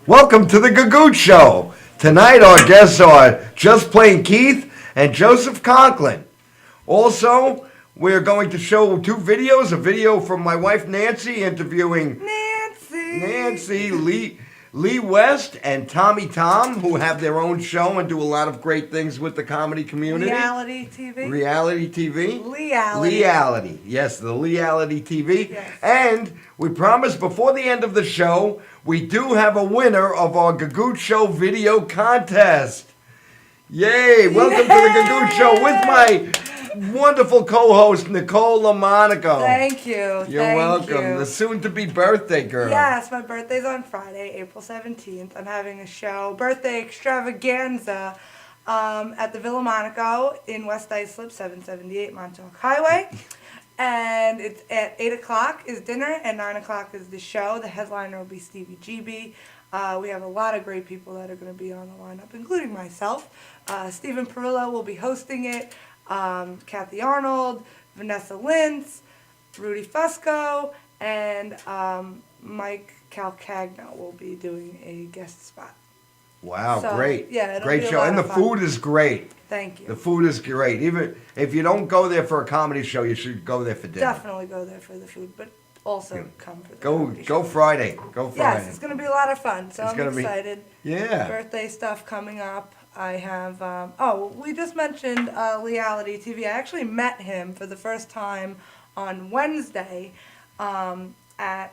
Welcome to the Gagootz Show. Tonight our guests are Just Plain Keith and Joseph Conklin. Also, we're going to show two videos. A video from my wife Nancy interviewing Nancy, Leigh West, and Tommy Tom, who have their own show and do a lot of great things with the comedy community. Reality TV. Reality TV. Leality. Leality. Yes, the Leality TV. Yes. And we promise before the end of the show, we do have a winner of our Gagootz Show video contest. Yay! Welcome to the Gagootz Show with my wonderful co-host, Nicole LoMonaco. Thank you. You're welcome. The soon-to-be birthday girl. Yes, my birthday's on Friday, April 17th. I'm having a show, birthday extravaganza, at the Villa Monaco in West Islip, 778 Montauk Highway. And it's at 8 o'clock is dinner and 9 o'clock is the show. The headliner will be Stevie GB. We have a lot of great people that are going to be on the lineup, including myself. Stephen Perillo will be hosting it. Kathy Arnold, Vanessa Lintz, Rudy Fusco, and Mike Calcagno will be doing a guest spot. Wow, So, great. yeah, it'll great be a show. lot And the of fun. food is great. Thank you. The food is great. Even if you don't go there for a comedy show, you should go there for dinner. Definitely go there for the food, but also come for the comedy Go show. Friday. Go Friday. Yes, it's going to be a lot of fun, so It's I'm gonna be- excited. Yeah. Birthday stuff coming up. I have, we just mentioned Leality TV. I actually met him for the first time on Wednesday at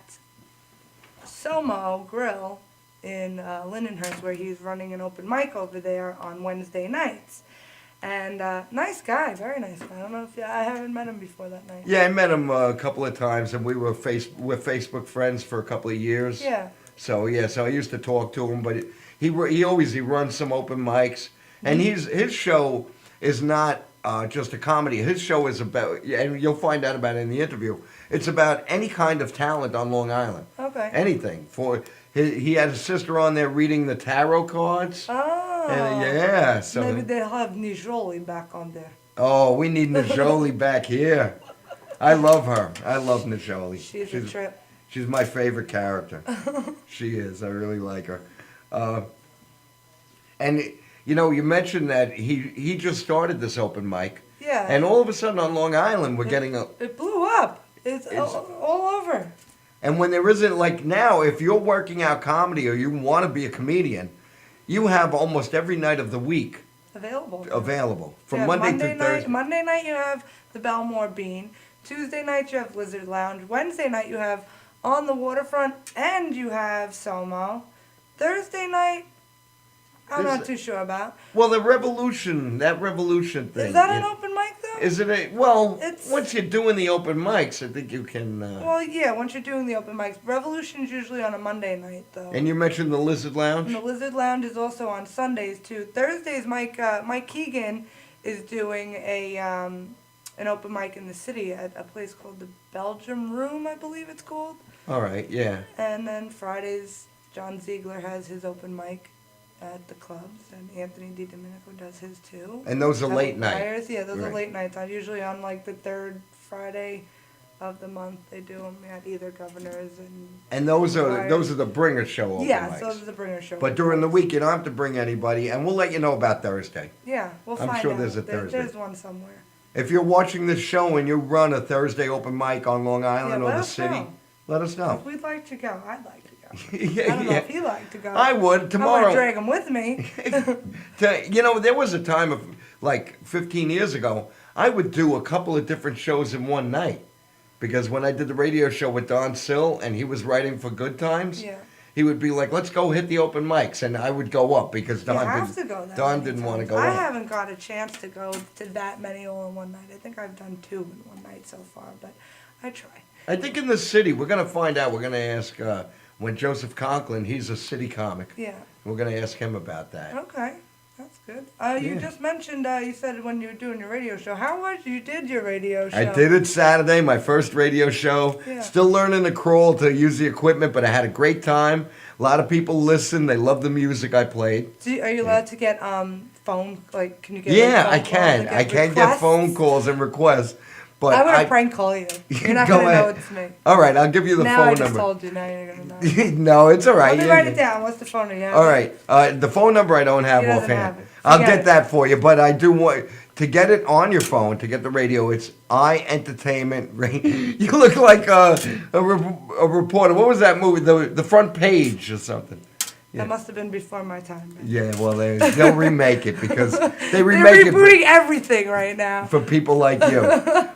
Somo Grill in Lindenhurst, where he's running an open mic over there on Wednesday nights. And nice guy, very nice guy. I don't know if I haven't met him before that night. Yeah, I met him a couple of times, and we're Facebook friends for a couple of years. Yeah. So I used to talk to him, but he runs some open mics, and his show is not just a comedy. His show is about, and you'll find out about it in the interview. It's about any kind of talent on Long Island. Okay. Anything. He had his sister on there reading the tarot cards. Oh. And yeah, so Maybe they'll have Nijoli back on there. oh, we need Najoli back here. I love her. I love Najoli. She's a trip. She's my favorite character. She is. I really like her. And you mentioned that he just started this open mic. Yeah. And all of a sudden on Long Island we're getting a. It blew up. It's all over. And when there isn't, like now, if you're working out comedy or you want to be a comedian, you have almost every night of the week Available. from Yeah, Monday to Thursday. Monday night you have the Belmore Bean. Tuesday night you have Lizard Lounge. Wednesday night you have On the Waterfront, and you have Somo. Thursday night, I'm not too sure about. Well, that revolution thing. Is that an open mic though? Isn't it? Well, It's- once you're doing the open mics, I think you can. Well, yeah, once you're doing the open mics. Revolution's usually on a Monday night though. And you mentioned the Lizard Lounge. And the Lizard Lounge is also on Sundays too. Thursdays, Mike Keegan is doing an open mic in the city at a place called the Belgium Room, I believe it's called. All right, yeah. And then Fridays, John Ziegler has his open mic at the clubs, and Anthony DiDomenico does his too. And those are late night. Flyers. Yeah, those are Right. late nights. Usually on like the third Friday of the month, they do them at either Governor's And those are Flyers. the bringer show open Yeah, mics. so those are the bringer show. But during the week, you don't have to bring anybody, and we'll let you know about Thursday. Yeah, we'll I'm find sure out. there's a Thursday. There's one somewhere. If you're watching this show and you run a Thursday open mic on Long Island Yeah, or let the us city, know. let us know. If we'd like to go, I'd like to go. Yeah, I don't know yeah. if he'd like to go. I would I tomorrow. want to drag him with me. There was a time of like 15 years ago, I would do a couple of different shows in one night. Because when I did the radio show with Don Sill and he was writing for Good Times, Yeah. he would be like, let's go hit the open mics. And I would go up because You Don have to go that Don many didn't want to times. go I up. haven't got a chance to go to that many all in one night. I think I've done 2 in one night so far, but I try. I think in the city, we're going to find out. We're going to ask when Joseph Conklin, he's a city comic. Yeah. We're going to ask him about that. Okay. That's good. You Yeah. just mentioned, you said when you were doing your radio show. How was you did your radio show? I did it Saturday, my first radio show. Yeah. Still learning to crawl to use the equipment, but I had a great time. A lot of people listened. They loved the music I played. Are you allowed to get phone, like, can you get Yeah, phone I calls can. and I can get requests? phone calls and requests. But I'm going to prank call you. You're not Go going to know ahead. it's me. All right, I'll give you the Now phone I just number. told you. Now you're going to know. No, it's all right. Let me write it down. What's the phone number? All right. The phone number I don't have He doesn't offhand. have it. I'll Forget get it. that for you, but I do want to get it on your phone, to get the radio. It's Entertainment. You look like a reporter. What was that movie? The Front Page or something. Yeah. That must have been before my time. Man. Yeah, well, they'll remake it because they They're remake rebooting it everything right now. for people like you,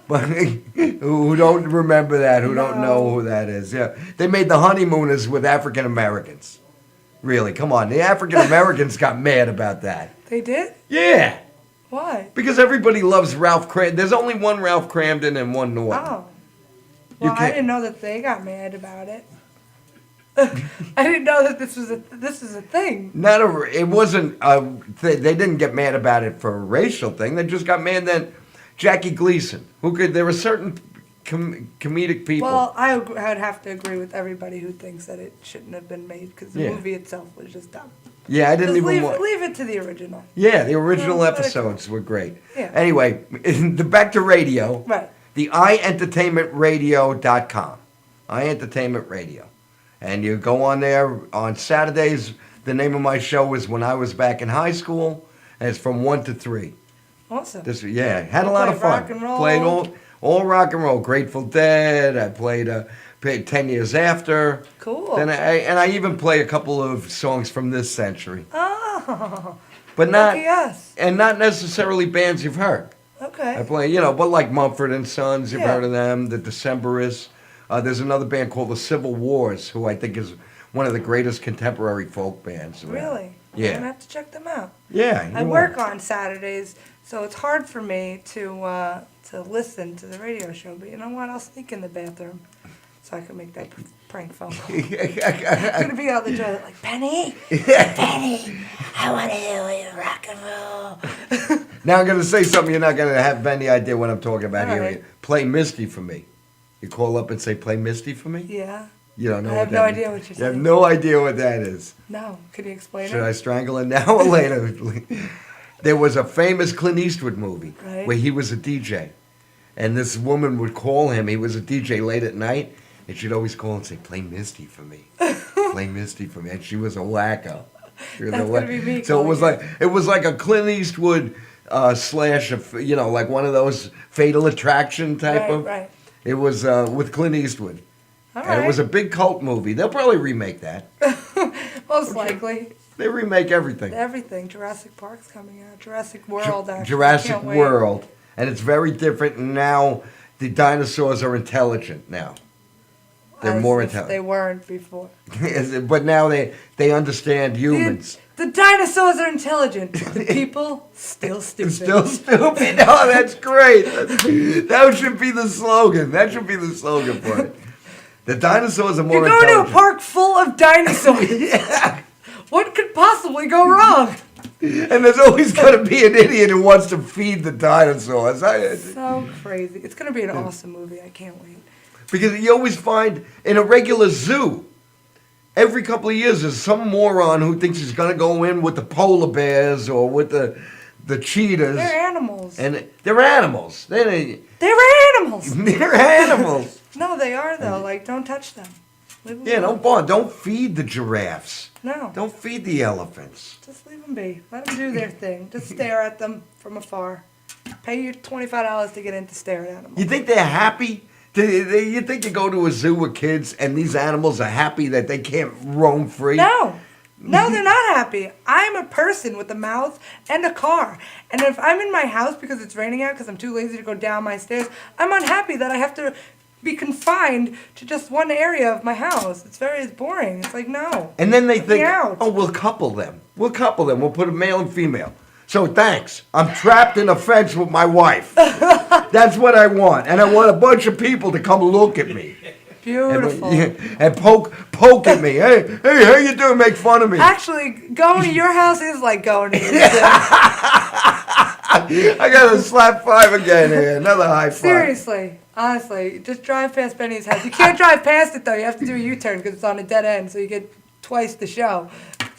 but who don't remember that, who don't know who that is. Yeah, they made The Honeymooners with African Americans. Really, come on. The African Americans got mad about that. They did? Yeah. Why? Because everybody loves Ralph Cramden. There's only one Ralph Cramden and one Norton. Oh. Well, I didn't know that they got mad about it. I didn't know that this was a thing. It wasn't. They didn't get mad about it for a racial thing. They just got mad that Jackie Gleason, there were certain comedic people. Well, I would have to agree with everybody who thinks that it shouldn't have been made because the movie itself was just dumb. Yeah, I didn't Just even leave it to the original. Yeah, the original Let it go. episodes were great. Yeah. Anyway, back to radio. Right. The iEntertainmentRadio.com. iEntertainment Radio. And you go on there on Saturdays. The name of my show is When I Was Back in High School, and it's from 1 to 3. Awesome. Had a lot of fun. Rock and roll. Played all rock and roll. Grateful Dead. I played 10 Years After. Cool. Then I even play a couple of songs from this century. Oh. But not Lucky us. and not necessarily bands you've heard. Okay. I play, but like Mumford and Sons, you've Yeah. heard of them, the Decemberists. There's another band called the Civil Wars, who I think is one of the greatest contemporary folk bands around. Really? Yeah. I'm gonna have to check them out. Yeah. I work on Saturdays, so it's hard for me to listen to the radio show. But you know what? I'll sneak in the bathroom so I can make that prank phone call. I'm gonna be out the toilet like Benny, I want to hear you rock and roll. Now I'm going to say something you're not going to have any idea what I'm talking about All here. right. Play Misty for me. You call up and say, play Misty for me? Yeah. You don't know I what have that no is. idea what you're You saying. have no idea what that is. No. Can you explain Should it? I strangle it now or later? There was a famous Clint Eastwood movie Right. where he was a DJ. And this woman would call him. He was a DJ late at night. And she'd always call and say, play Misty for me. Play Misty for me. And she was a wacko. She was That's gonna be me So calling it was like a Clint Eastwood slash of, like one of those Fatal Attraction type of. Right. It was with Clint Eastwood. All And right. it was a big cult movie. They'll probably remake that. Most likely. They remake everything. Everything. Jurassic Park's coming out. Jurassic World. actually. Jurassic Can't wait. World. And it's very different. And now the dinosaurs are intelligent now. They're As more if intelligent. They weren't before. But now they understand humans. The dinosaurs are intelligent. The people still stupid. Still stupid. Oh, that's great. That should be the slogan. That should be the slogan for it. The dinosaurs are more You're going intelligent. to a park full of dinosaurs. Yeah. What could possibly go wrong? And there's always going to be an idiot who wants to feed the dinosaurs. So crazy. It's going to be an awesome movie. I can't wait. Because you always find in a regular zoo, every couple of years there's some moron who thinks he's going to go in with the polar bears or with the cheetahs. They're animals. And they're animals. They're animals. They're animals. No, they are though. Like, don't touch them. Leave them Yeah, alone. don't feed the giraffes. No. Don't feed the elephants. Just leave them be. Let them do their thing. Just stare at them from afar. Pay you $25 to get in to stare at animals. You think they're happy? You think you go to a zoo with kids and these animals are happy that they can't roam free? No. No, they're not happy. I'm a person with a mouth and a car. And if I'm in my house because it's raining out because I'm too lazy to go down my stairs, I'm unhappy that I have to be confined to just one area of my house. It's boring. It's like, no. And then they Let me think, out. oh, we'll couple them. We'll put a male and female. So thanks. I'm trapped in a fence with my wife. That's what I want. And I want a bunch of people to come look at me. Beautiful. And poke at me. Hey, how you doing? Make fun of me. Actually, going to your house is like going to your I got a slap 5 again here. Another high five. Seriously. Honestly, just drive past Benny's house. You can't drive past it, though. You have to do a U-turn because it's on a dead end, so you get twice the show.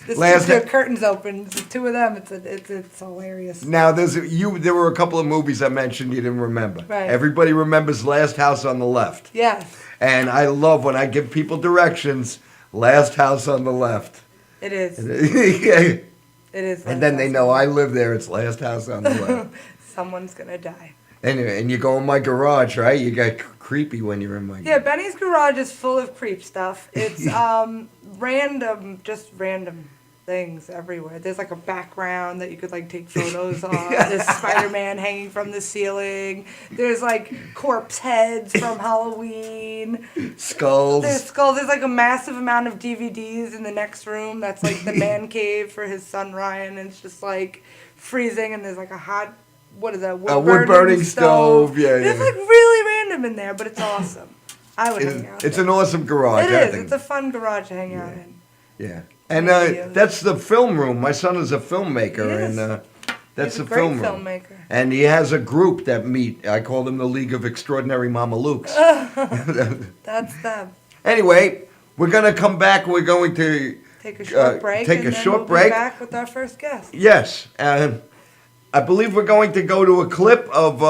The curtains open. The two of them. It's hilarious. Now there were a couple of movies I mentioned you didn't remember. Right. Everybody remembers Last House on the Left. Yes. And I love when I give people directions. Last House on the Left. It is. It is. And then they know I live there. It's Last House on the Left. Someone's gonna die. And you go in my garage, right? You get creepy when you're in my garage. Yeah, Benny's garage is full of creep stuff. It's random things everywhere. There's like a background that you could like take photos of. There's Spider-Man hanging from the ceiling. There's like corpse heads from Halloween. Skulls. There's like a massive amount of DVDs in the next room. That's like the man cave for his son Ryan. And it's just like freezing, and there's like a hot, what is that? Wood burning stove. Yeah, it's like really random in there, but it's awesome. I would hang out. It's an awesome garage. It is. It's a fun garage to hang out in. Yeah. And that's the film room. My son is a filmmaker, and that's the film room. Filmmaker. And he has a group that meet. I call them the League of Extraordinary Mamalukes. That's them. Anyway, we're going to come back. We're going to take a short break. We'll be back with our first guest. Yes. I believe we're going to go to a clip of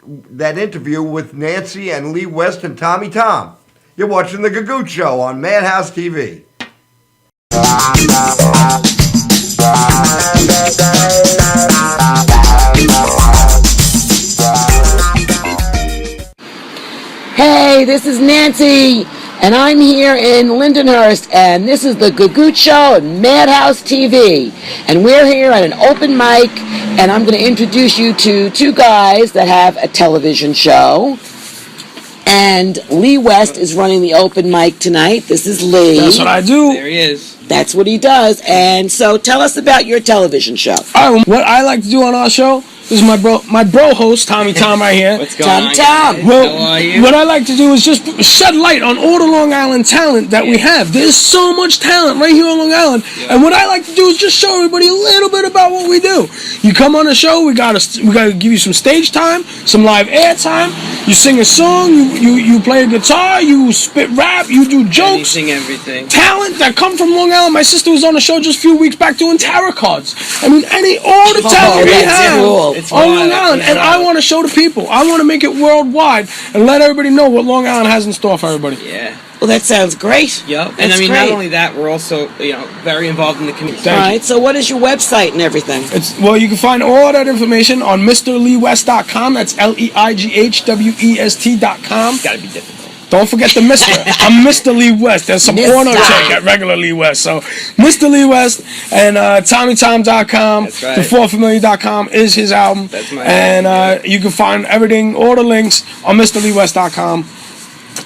that interview with Nancy and Leigh West and Tommy Tom. You're watching The Gagootz Show on Madhouse TV. Hey, this is Nancy, and I'm here in Lindenhurst, and this is the Gagootz Show on Madhouse TV, and we're here at an open mic, and I'm going to introduce you to two guys that have a television show. And Leigh West is running the open mic tonight. This is Leigh. That's what I do. There he is. That's what he does. And so tell us about your television show. What I like to do on our show is my bro host, Tommy Tom, right here. What's going on? Tom. Well, how are you? what I like to do is just shed light on all the Long Island talent that we have. There's so much talent right here on Long Island. Yeah. And what I like to do is just show everybody a little bit about what we do. You come on the show, we gotta give you some stage time, some live air time. You sing a song, you play a guitar, you spit rap, you do jokes. Anything, everything. Talent that come from Long Island. My sister was on the show just a few weeks back doing tarot cards. I mean, all the talent we have. It's on Long Island, and I want to show the people. I want to make it worldwide and let everybody know what Long Island has in store for everybody. Yeah. Well, that sounds great. Yep. And I mean, not only that, we're also very involved in the community. All right. So, what is your website and everything? You can find all that information on MrLeighWest.com. That's LEIGHWEST.com. It's got to be difficult. Don't forget the Mr. I'm Mr. Leigh West. There's some porno check at regular Leigh West. So, Mr. Leigh West and TommyTom.com, That's right. The4Familiar.com is his album. That's my album. And you can find everything, all the links on MrLeighWest.com.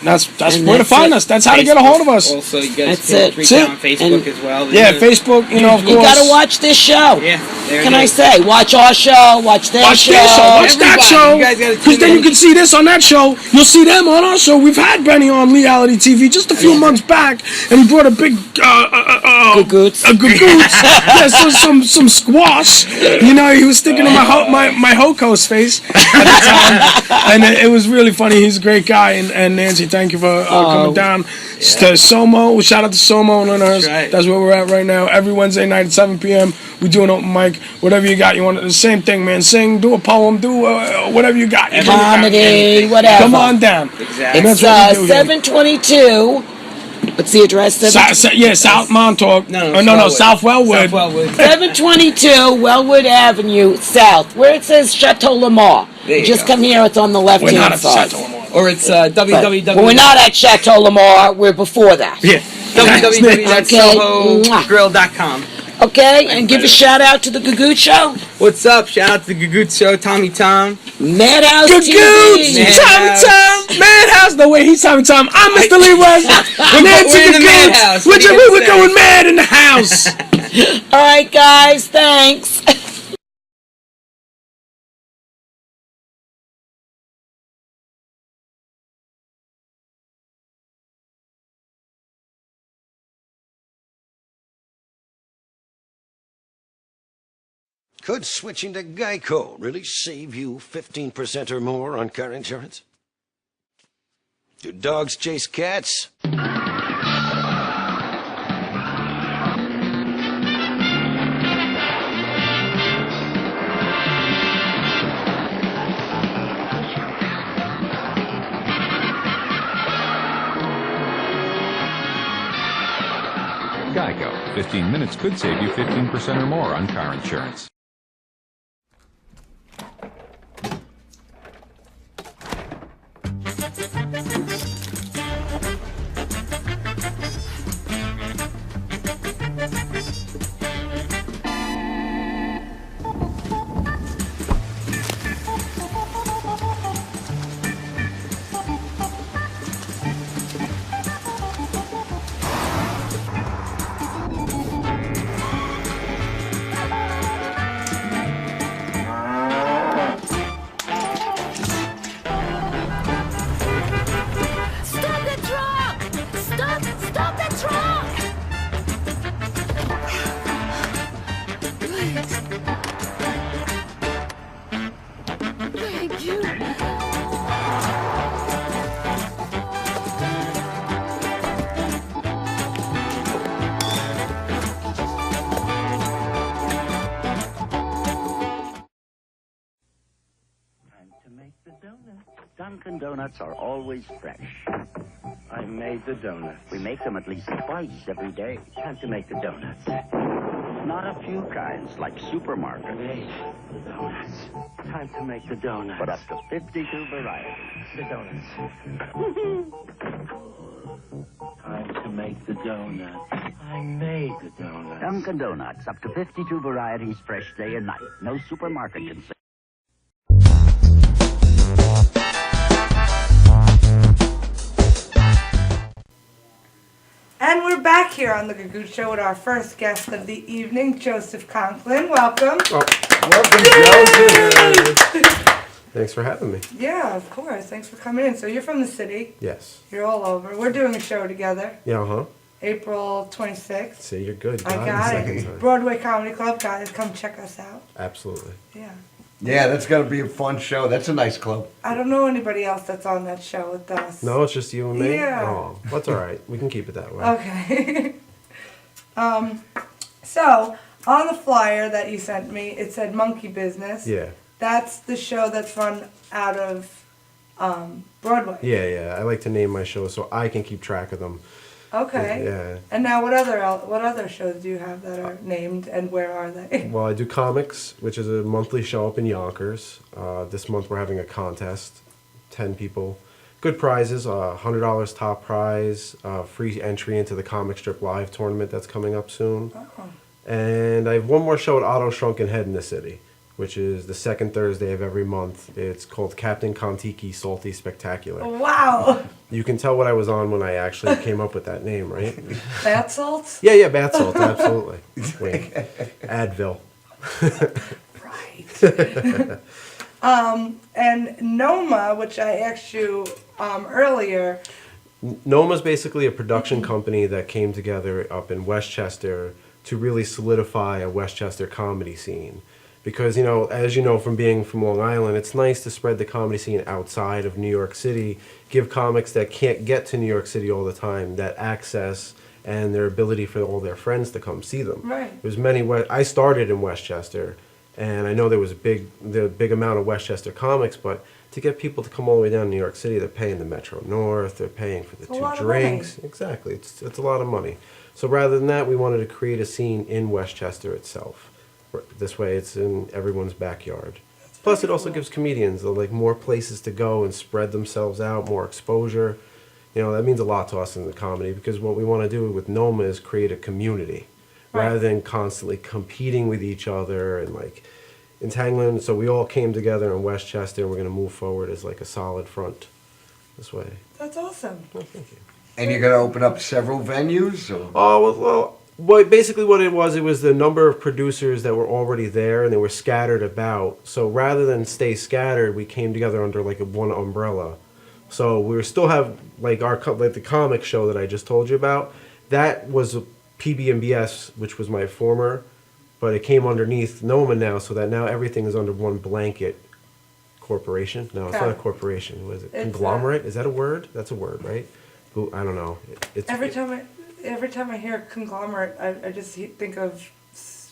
That's where to find us. That's how to get a hold of us. Also, you guys can reach out on Facebook as well. Yeah, Facebook, of course. You got to watch this show. Yeah. Can I say? Watch our show, watch their show. Watch that show. Because then you can see this on that show. You'll see them on our show. We've had Benny on Reality TV just a few months back, and he brought a big Gagootz. Yeah, so some squash. He was sticking in my Hoko's face at the time, and it was really funny. He's a great guy, and Nancy, thank you for coming down to Somo. Shout out to Somo and Lindenhurst. That's where we're at right now. Every Wednesday night at 7 p.m. we do an open mic. Whatever you got, you want the same thing, man. Sing, do a poem, do whatever you got. Comedy, whatever. Come on down. Exactly. It's 722. What's the address? South Montauk. No, South Wellwood. 722 Wellwood Avenue South, where it says Chateau Lamar. Just come here. It's on the left-hand side. Or it's www. Well, we're not at Chateau Lamar. We're before that. Yeah. www.sohogrill.com. Okay, and give a shout out to the Gagootz Show. What's up? Shout out to the Gagootz Show, Tommy Tom. Madhouse Gagootz! TV. Tommy Tom! Madhouse! No, wait, he's Tommy Tom. I'm Mr. Leigh West. Nancy in the Madhouse. We're going mad in the house. All right, guys, thanks. Could switching to Geico really save you 15% or more on car insurance? Do dogs chase cats? Geico. 15 minutes could save you 15% or more on car insurance. Dunkin' Donuts are always fresh. I made the donuts. We make them at least twice every day. Time to make the donuts. Not a few kinds, like supermarket. I made the donuts. Time to make the donuts. But up to 52 varieties. The donuts. Time to make the donuts. I made the donuts. Dunkin' Donuts, up to 52 varieties, fresh day and night. No supermarket can say. And we're back here on the Gagootz Show with our first guest of the evening, Joseph Conklin. Welcome. Oh. Welcome, Joseph. Thanks for having me. Yeah, of course. Thanks for coming in. So you're from the city. Yes. You're all over. We're doing a show together. Yeah, huh? April 26th. See, you're good. I got it. Broadway Comedy Club. Guys, come check us out. Absolutely. Yeah. Yeah, that's going to be a fun show. That's a nice club. I don't know anybody else that's on that show with us. No, it's just you and me? Yeah. Oh, that's all right. We can keep it that way. Okay. So, on the flyer that you sent me, it said Monkey Business. Yeah. That's the show that's run out of Broadway. Yeah. I like to name my shows so I can keep track of them. Okay. Yeah. And now what other shows do you have that are named, and where are they? Well, I do comics, which is a monthly show up in Yonkers. This month we're having a contest. 10 people. Good prizes, $100 top prize, free entry into the Comic Strip Live tournament that's coming up soon. Oh. And I have one more show at Otto Shrunken Head in the city, which is the second Thursday of every month. It's called Captain Kontiki Salty Spectacular. Wow. You can tell what I was on when I actually came up with that name, right? Bath salts? Yeah, bath salts, absolutely. Wink. Advil. Right. And Noma, which I asked you earlier. Noma's basically a production company that came together up in Westchester to really solidify a Westchester comedy scene. Because, as you know from being from Long Island, it's nice to spread the comedy scene outside of New York City, give comics that can't get to New York City all the time that access and their ability for all their friends to come see them. Right. There's many. I started in Westchester, and I know there was a big amount of Westchester comics, but to get people to come all the way down to New York City, they're paying the Metro North, they're paying for the 2 drinks. Exactly, it's a lot of money. So rather than that, we wanted to create a scene in Westchester itself. This way, it's in everyone's backyard. Plus, it also gives comedians more places to go and spread themselves out, more exposure. That means a lot to us in the comedy, because what we want to do with Noma is create a community, rather than constantly competing with each other and entangling. So we all came together in Westchester, and we're going to move forward as a solid front this way. That's awesome. Well, thank you. And you're going to open up several venues? Or? Oh, well, basically what it was the number of producers that were already there, and they were scattered about. So rather than stay scattered, we came together under one umbrella. So we still have the comic show that I just told you about. That was PB&BS, which was my former, but it came underneath Noma now, so that now everything is under one blanket corporation. No, it's not a corporation. What is it? Conglomerate? Is that a word? That's a word, right? I don't know. Every time I hear conglomerate, I just think of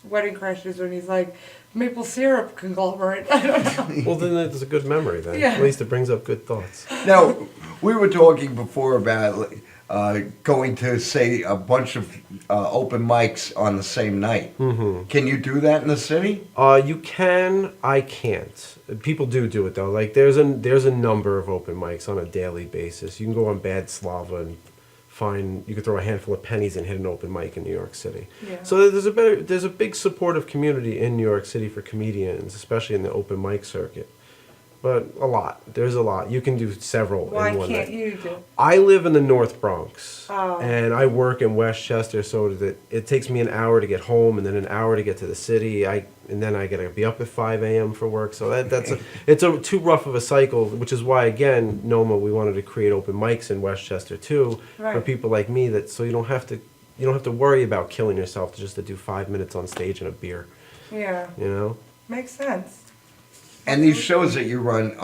Wedding Crashers when he's like, maple syrup conglomerate. I don't know. Well, then it's a good memory then. Yeah. At least it brings up good thoughts. Now, we were talking before about going to say a bunch of open mics on the same night. Mm-hmm. Can you do that in the city? You can. I can't. People do it though. Like there's a number of open mics on a daily basis. You can go on Bad Slava and you could throw a handful of pennies and hit an open mic in New York City. Yeah. So there's a big supportive community in New York City for comedians, especially in the open mic circuit. But there's a lot. You can do several Why in one can't night. you do? I live in the North Bronx, Oh. and I work in Westchester, so that it takes me an hour to get home, and then an hour to get to the city. And then I gotta be up at 5 a.m. for work. So it's too rough of a cycle, which is why again, Noma, we wanted to create open mics in Westchester too, for Right. people like me, so you don't have to worry about killing yourself just to do 5 minutes on stage and a beer. Yeah. You know. Makes sense. And these shows that you run,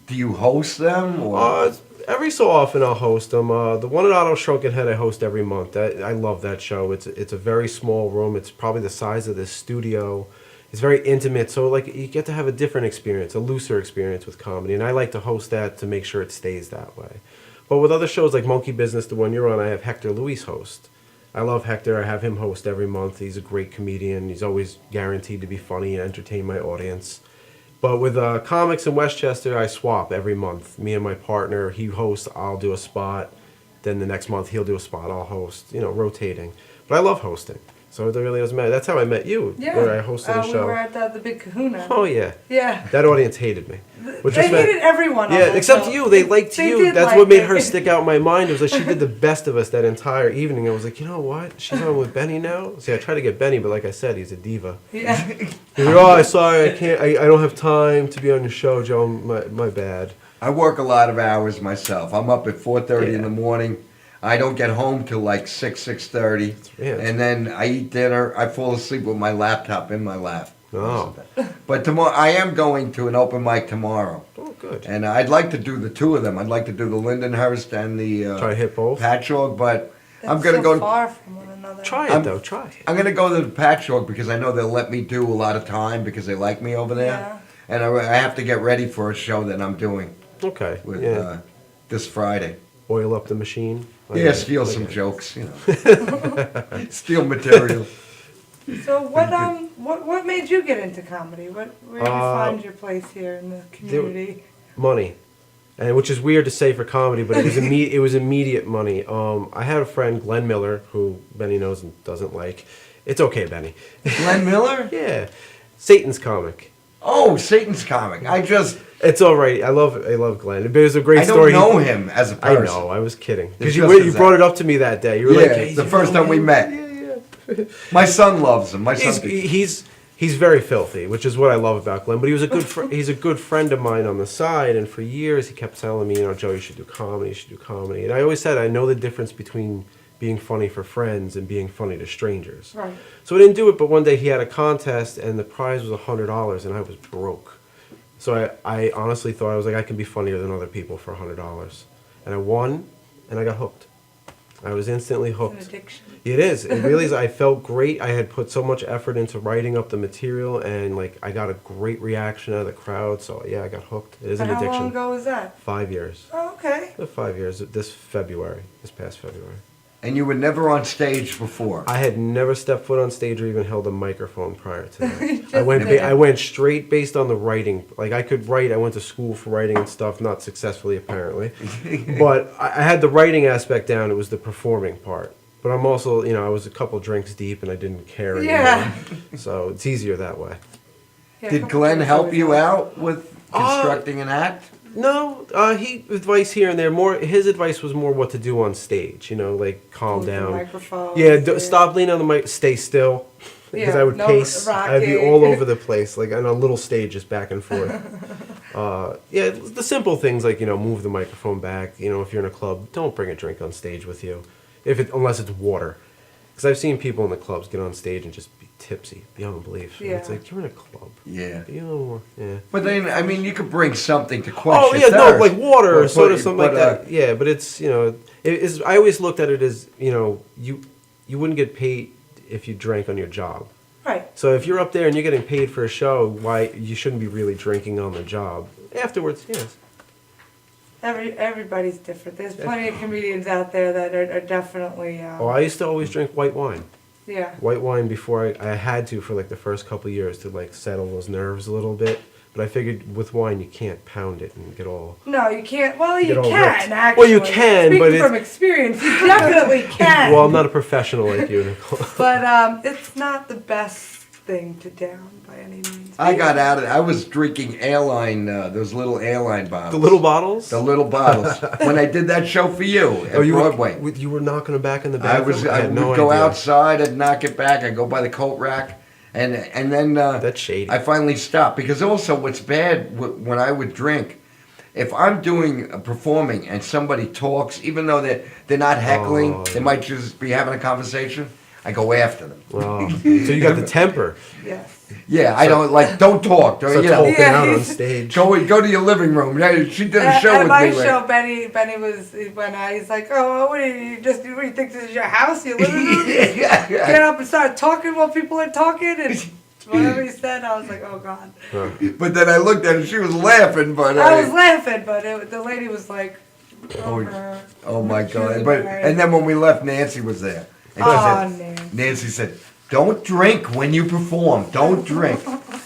do you host them? Or? Every so often I'll host them. The one at Otto Shrunken Head I host every month. I love that show. It's a very small room. It's probably the size of this studio. It's very intimate, so like you get to have a different experience, a looser experience with comedy, and I like to host that to make sure it stays that way. But with other shows like Monkey Business, the one you're on, I have Hector Luis host. I love Hector. I have him host every month. He's a great comedian. He's always guaranteed to be funny and entertain my audience. But with comics in Westchester, I swap every month. Me and my partner, he hosts, I'll do a spot. Then the next month, he'll do a spot, I'll host, rotating. But I love hosting, so it really doesn't matter. That's how I met you, where I hosted a show. We were at the Big Kahuna. Oh, yeah. Yeah. That audience hated me. They hated everyone. Yeah, except you. They liked They you. did That's like what made me. her stick out in my mind. It was like she did the best of us that entire evening. I was like, you know what? She's on with Benny now? See, I tried to get Benny, but like I said, he's a diva. Yeah. He's like, oh, sorry, I can't. I don't have time to be on your show, Joe. My bad. I work a lot of hours myself. I'm up at 4:30 in the morning. I don't get home till like 6:30, and then I eat dinner. I fall asleep with my laptop in my lap. Oh. But tomorrow, I am going to an open mic tomorrow. Oh, good. And I'd like to do the two of them. I'd like to do the Lindenhurst and the Try to hit both. Patchogue, but That's I'm gonna so go. far from one another. Try it though. Try it. I'm gonna go to the Patchogue because I know they'll let me do a lot of time because they like me over there. Yeah. And I have to get ready for a show that I'm doing Okay. with Yeah. this Friday. Oil up the machine. Yeah, steal some jokes, steal material. So what made you get into comedy? Where did you find your place here in the community? Money, and which is weird to say for comedy, but it was it was immediate money. I had a friend, Glenn Miller, who Benny knows and doesn't like. It's okay, Benny. Glenn Miller? Yeah, Satan's comic. Oh, Satan's comic. It's all right. I love Glenn. It was a great story. I don't know him as a person. I know. I was kidding because It's you just brought it up to me that day. You were like, hey, the first time we met. Yeah. My son loves him. He's very filthy, which is what I love about Glenn. But he was a good he's a good friend of mine on the side, and for years he kept telling me, Joe, you should do comedy. You should do comedy. And I always said I know the difference between being funny for friends and being funny to strangers. Right. So I didn't do it, but one day he had a contest, and the prize was $100, and I was broke. So I honestly thought, I was like, I can be funnier than other people for $100. And I won, and I got hooked. I was instantly hooked. It's an addiction. It is. It really is. I felt great. I had put so much effort into writing up the material, and I got a great reaction out of the crowd. So yeah, I got hooked. It is an addiction. How long ago was that? 5 years. Oh, okay. 5 years. This past February. And you were never on stage before. I had never stepped foot on stage or even held a microphone prior to that. Just I went straight based on the writing. Like I could write. I went to school for writing and stuff, not successfully apparently. But I had the writing aspect down. It was the performing part. But I'm also, I was a couple drinks deep and I didn't care anymore. Yeah. So it's easier that way. Yeah, Did Glenn help you out with constructing an act? No, he advice here and there. His advice was more what to do on stage. Like calm down. Microphone. Yeah, stop leaning on the mic. Stay still. Because I would pace. I'd be all over the place, like on a little stage, just back and forth. The simple things like move the microphone back. If you're in a club, don't bring a drink on stage with you, unless it's water. Because I've seen people in the clubs get on stage and just be tipsy beyond belief. Yeah. It's like you're in a club. Yeah. Be a little more. Yeah. But then, you could bring something to quench Oh your yeah, no, thirst. like water or soda, But- something like but, that. Yeah, but it's I always looked at it as you wouldn't get paid if you drank on your job. Right. So if you're up there and you're getting paid for a show, why you shouldn't be really drinking on the job afterwards? Yes. Everybody's different. There's plenty of comedians out there that are definitely. I used to always drink white wine. Yeah. White wine before I had to for like the first couple of years to like settle those nerves a little bit. But I figured with wine you can't pound it and get all. No, you can't. Well, you get all can ripped. actually. Well, you can, Speaking but it's from experience, you definitely can. well, I'm not a professional like you, Nicole. But it's not the best thing to down by any means. I got out of it. I was drinking airline, those little airline bottles. The little bottles? The little bottles. When I did that show for you at Broadway. You were knocking them back in the I bathroom? I had would no go idea. outside, I'd knock it back, I'd go by the coat rack, and then That's shady. I finally stopped. Because also what's bad when I would drink, if I'm performing and somebody talks, even though they're not heckling, they might just be having a conversation, I go after them. Oh, so you got the temper. Yes. Yeah, I don't talk. So You know, talking out on stage. go to your living room. Yeah, she did a show at with my me. show, Benny was when he's like, "Oh, what do you think this is your house? Your living room? Get up and start talking while people are talking." And whatever he said, I was like, "Oh God." But then I looked at her. She was laughing, but I was laughing, but the lady was like, "Oh my God!" And then when we left, Nancy was there. And she said, Nancy said, "Don't drink when you perform. Don't drink."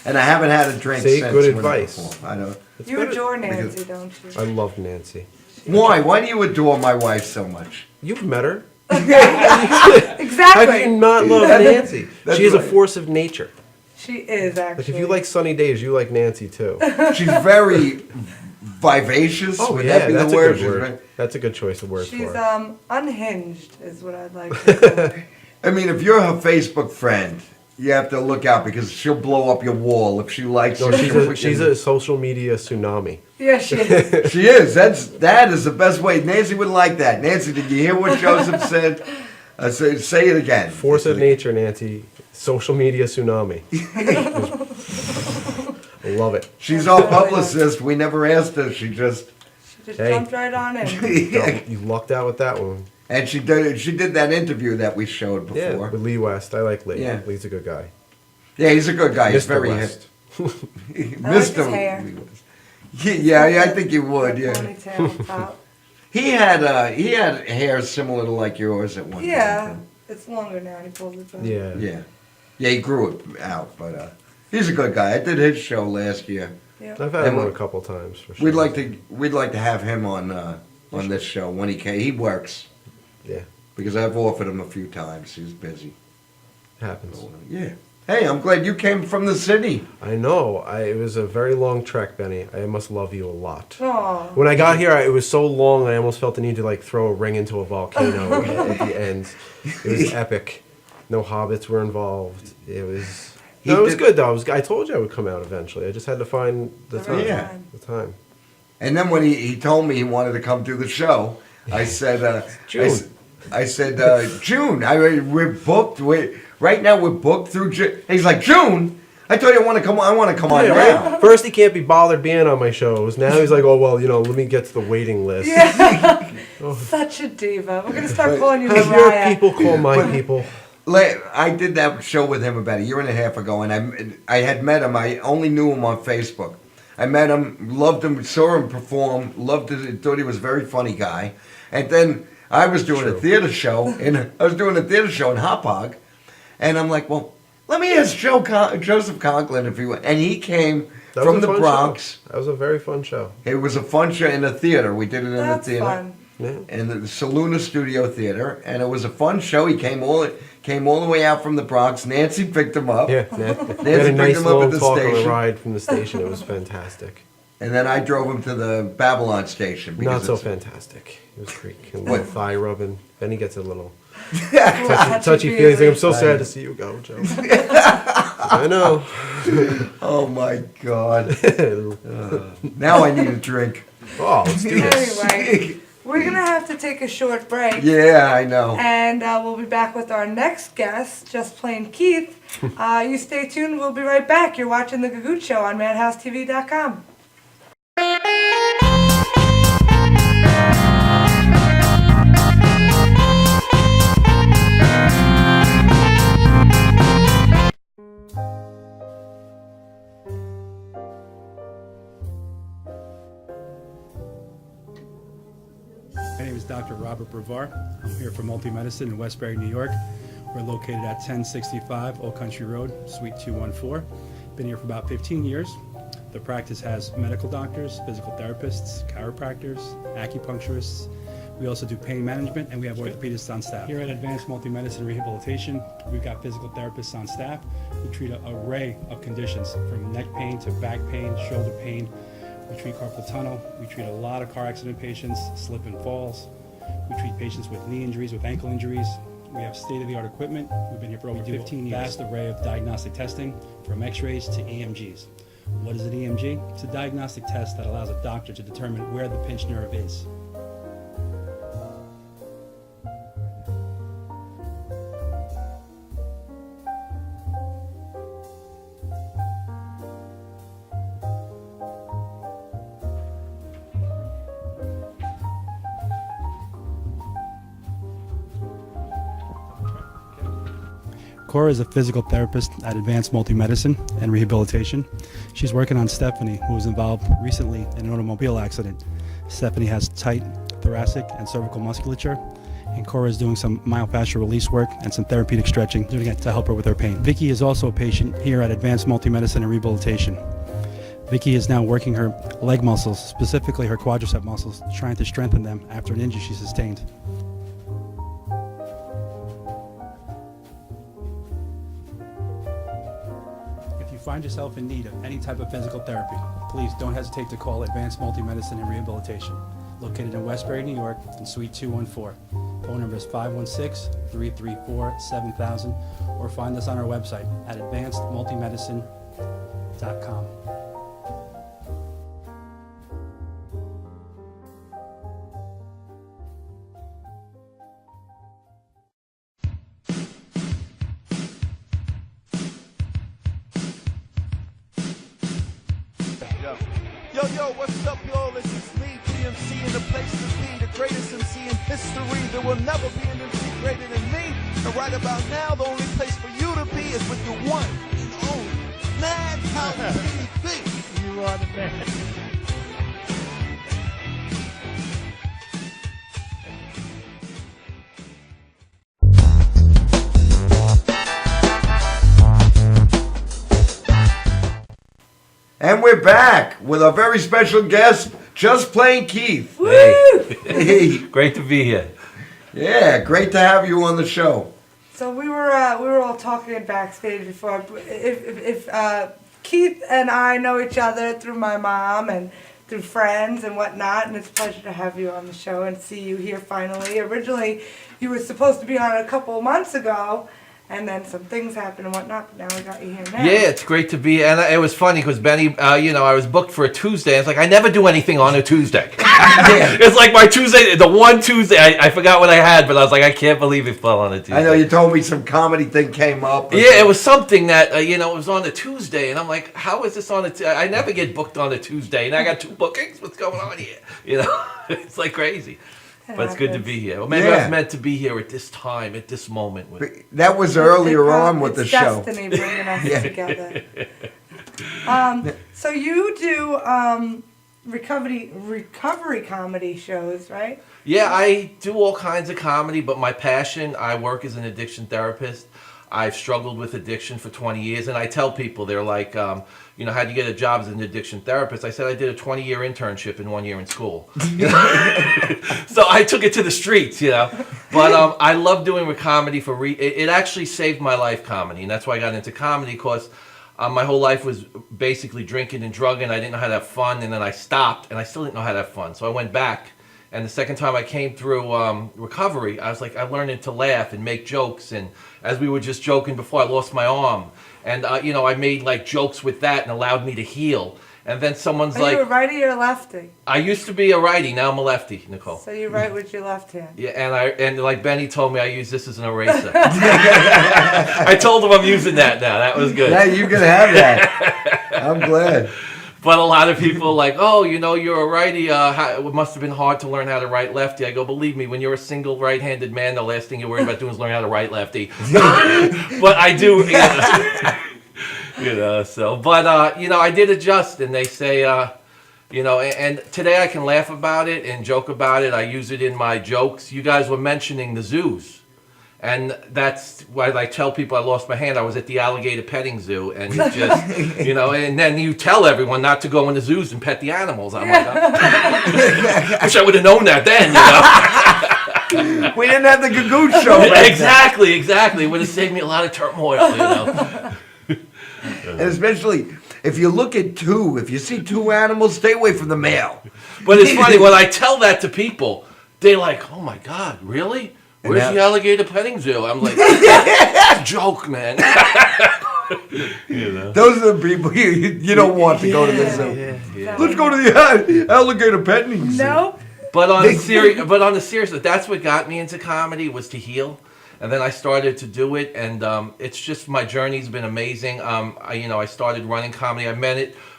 And I haven't had a drink See, since. good when I advice. perform. I know. You adore Nancy, don't you? I love Nancy. Why? Why do you adore my wife so much? You've met her. Exactly. How do you not love Nancy? That's She is a right. force of nature. She is actually. Like if you like sunny days, you like Nancy too. She's very vivacious. Oh Would yeah, that be that's the a word? good word. That's a good choice of words She's for her. unhinged, is what I'd like to say. I mean, if you're her Facebook friend, you have to look out because she'll blow up your wall if she likes No, you. she's a social media tsunami. Yeah, she is. She is. That is the best way. Nancy would like that. Nancy, did you hear what Joseph said? Say it again. Force of nature, Nancy. Social media tsunami. I love it. She's our publicist. We never asked her. She just Hey. Jumped right on in. You lucked out with that one. and she did that interview that we showed Yeah, before. with Leigh West. I like Leigh. Yeah. Lee's a good guy. Yeah, he's a good guy. He's Mr. very West. Mr. his hair. Yeah, I think you would. Yeah, Ponytail top. he had hair similar to like yours at one Yeah, point. it's longer now. He pulls it back. Yeah. Yeah, he grew it out, but he's a good guy. I did his show last year. Yep. I've had And him on we- a couple times for sure. We'd like to have him on this show when he came. He works Yeah, because I've offered him a few times. He's busy. happens. Yeah. Hey, I'm glad you came from the city. I know. It was a very long trek, Benny. I must love you a lot. Aw. When I got here, it was so long, I almost felt the need to like throw a ring into a volcano at the end. It was epic. No hobbits were involved. It was. No, it was good though. I told you I would come out eventually. I just had to find the The time. right Yeah. time. The time. And then when he told me he wanted to come do the show, I said, June. I said, June. We're booked. Right now we're booked through June. He's like, June? I told you I want to come on Yeah, now. right? First, he can't be bothered being on my shows. Now he's like, oh well, let me get to the waiting list. Such a diva. We're gonna start calling you Have your Mariah. people call my people. I did that show with him about a year and a half ago, and I had met him. I only knew him on Facebook. I met him, loved him, saw him perform, loved it, thought he was a very funny guy. And then I was doing a theater show, in Hop Hog, and I'm like, well, let me ask Joseph Conklin if he went. And he came That from was a the fun Bronx. show. That was a very fun show. It was a fun show in a theater. We did it in That's the theater. fun. Yeah. In the Saluna Studio Theater, and it was a fun show. He came all the way out from the Bronx. Nancy picked him up, Yeah, we had Nancy a picked nice him up long at the talk on station. the ride from the station. It was fantastic. and then I drove him to the Babylon station. Not so it's- fantastic. It was creaky. A little thigh rubbing. Then he gets a little Touchy touchy feelings. Like, I'm so sad to see you go, Joe. I know. Oh my God! Now I need a drink. Oh, let's do this. Anyway, we're gonna have to take a short break. Yeah, I know. And we'll be back with our next guest, Just Plain Keith. You stay tuned. We'll be right back. You're watching The Gagootz Show on MadhouseTV.com. Brevard. I'm here for Multi-Medicine in Westbury, New York. We're located at 1065 Old Country Road, Suite 214. Been here for about 15 years. The practice has medical doctors, physical therapists, chiropractors, acupuncturists. We also do pain management, and we have orthopedists on staff. Here at Advanced Multi-Medicine Rehabilitation, we've got physical therapists on staff who treat an array of conditions, from neck pain to back pain, shoulder pain. We treat carpal tunnel. We treat a lot of car accident patients, slip and falls. We treat patients with knee injuries, with ankle injuries. We have state-of-the-art equipment. We've been here for over 15 years. Vast array of diagnostic testing, from x-rays to EMGs. What is an EMG? It's a diagnostic test that allows a doctor to determine where the pinched nerve is. Cora is a physical therapist at Advanced Multi-Medicine and Rehabilitation. She's working on Stephanie, who was involved recently in an automobile accident. Stephanie has tight thoracic and cervical musculature, and Cora is doing some myofascial release work and some therapeutic stretching, doing it to help her with her pain. Vicky is also a patient here at Advanced Multi-Medicine and Rehabilitation. Vicky is now working her leg muscles, specifically her quadricep muscles, trying to strengthen them after an injury she sustained. Find yourself in need of any type of physical therapy, please don't hesitate to call Advanced Multi-Medicine and Rehabilitation, located in Westbury, New York, in Suite 214. Phone number is 516-334-7000, or find us on our website at advancedmultimedicine.com. Yo, what's up, y'all? This is Lee, GMC, in the place to be, the greatest MC in history. There will never be an MC greater than me. And right about now, the only place for you to be is with the one and only Madhouse TV. You are the man. And we're back with a very special guest, Just Plain Keith. Hey, great to be here. Yeah, great to have you on the show. So we were all talking backstage before. If Keith and I know each other through my mom and through friends and whatnot, and it's a pleasure to have you on the show and see you here finally. Originally, you were supposed to be on a couple of months ago, and then some things happened and whatnot, but now we got you here now. Yeah, it's great to be, and it was funny because Benny, I was booked for a Tuesday, and it's like, I never do anything on a Tuesday. It's like my Tuesday, the one Tuesday, I forgot what I had, but I was like, I can't believe it fell on a Tuesday. I know you told me some comedy thing came up. Yeah, it was something that, it was on a Tuesday, and I'm like, how is this on a Tuesday? I never get booked on a Tuesday, and I got 2 bookings? What's going on here? It's like crazy. But it's good to be here. Well, maybe I was meant to be here at this time, at this moment. That was earlier on with the show. It's destiny bringing us together. So you do recovery comedy shows, right? Yeah, I do all kinds of comedy, but my passion, I work as an addiction therapist. I've struggled with addiction for 20 years, and I tell people, they're like, how'd you get a job as an addiction therapist? I said I did a 20-year internship in 1 year in school. So I took it to the streets, But I love doing comedy for it actually saved my life, comedy, and that's why I got into comedy, because my whole life was basically drinking and drugging. I didn't know how to have fun, and then I stopped, and I still didn't know how to have fun. So I went back, and the second time I came through recovery, I was like, I learned to laugh and make jokes, and as we were just joking before, I lost my arm. And, I made, jokes with that and allowed me to heal. And then someone's like... Are you a righty or a lefty? I used to be a righty. Now I'm a lefty, Nicole. So you write with your left hand. Yeah, and like Benny told me, I use this as an eraser. I told him I'm using that now. That was good. Yeah, you can have that. I'm glad. But a lot of people are like, oh, you're a righty. It must have been hard to learn how to write lefty. I go, believe me, when you're a single right-handed man, the last thing you're worried about doing is learn how to write lefty. But I do, But I did adjust, and they say, You know, and today I can laugh about it and joke about it. I use it in my jokes. You guys were mentioning the zoos. And that's why I tell people I lost my hand. I was at the alligator petting zoo, and you just, you know, and then you tell everyone not to go in the zoos and pet the animals. I'm like, oh. Wish I would have known that then, you know. We didn't have the Gagootz show. Exactly. It would have saved me a lot of turmoil, you know. And especially if you look at two, if you see two animals, stay away from the male. But it's funny, when I tell that to people, they're like, oh my God, really? Where's the alligator petting zoo? I'm like, it's a joke, man. You know? Those are the people you don't want to go to the zoo. Yeah. Let's go to the alligator petting zoo. Nope. But on the serious, that's what got me into comedy, was to heal. And then I started to do it, and it's just, my journey's been amazing. I started running comedy.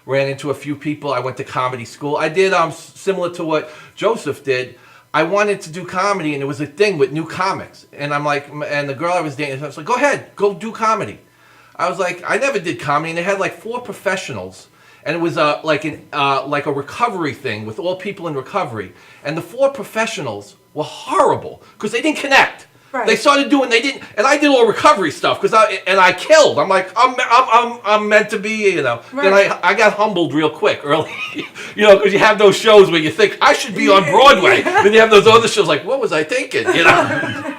Ran into a few people. I went to comedy school. I did similar to what Joseph did. I wanted to do comedy, and it was a thing with new comics. And I'm like, and the girl I was dating, I was like, go ahead, go do comedy. I was like, I never did comedy, and they had like 4 professionals, and it was like a recovery thing with all people in recovery. And the 4 professionals were horrible because they didn't connect. Right. They started doing, and I did all recovery stuff because I killed. I'm like, I'm meant to be, you know. Right. Then I got humbled real quick early, you know, because you have those shows where you think I should be on Broadway. Then you have those other shows like, what was I thinking, you know?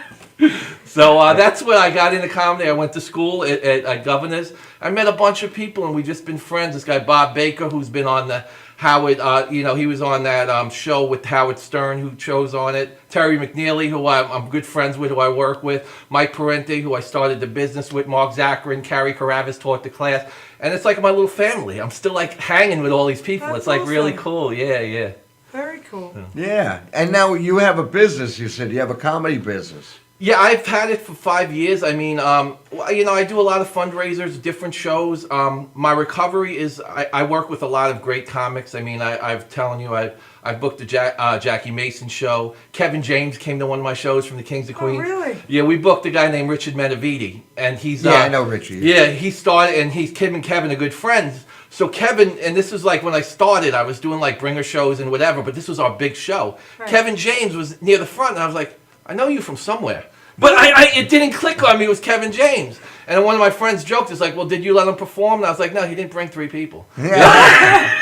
So that's when I got into comedy. I went to school at Governor's. I met a bunch of people, and we've just been friends. This guy Bob Baker, who's been on the Howard, he was on that show with Howard Stern, who chose on it. Terry McNeely, who I'm good friends with, who I work with. Mike Parente, who I started the business with. Mark Zakarin, Carrie Carabas taught the class. And it's like my little family. I'm still like hanging with all these people. That's it's like awesome. really cool. Yeah. Very cool. Yeah. And now you have a business, you said. You have a comedy business. Yeah, I've had it for 5 years. I mean, I do a lot of fundraisers, different shows. My recovery is, I work with a lot of great comics. I mean, I've telling you, I've booked the Jackie Mason show. Kevin James came to one of my shows from the Kings of Queens. Oh, really? Yeah, we booked a guy named Richard Menavidi, and he's I know Richie. Yeah, he started, and Kim and Kevin are good friends. So Kevin, and this was like when I started, I was doing like bringer shows and whatever, but this was our big show. Right. Kevin James was near the front, and I was like, I know you from somewhere. But it didn't click on me. It was Kevin James. And one of my friends joked, it's like, well, did you let him perform? And I was like, no, he didn't bring 3 people. Yeah.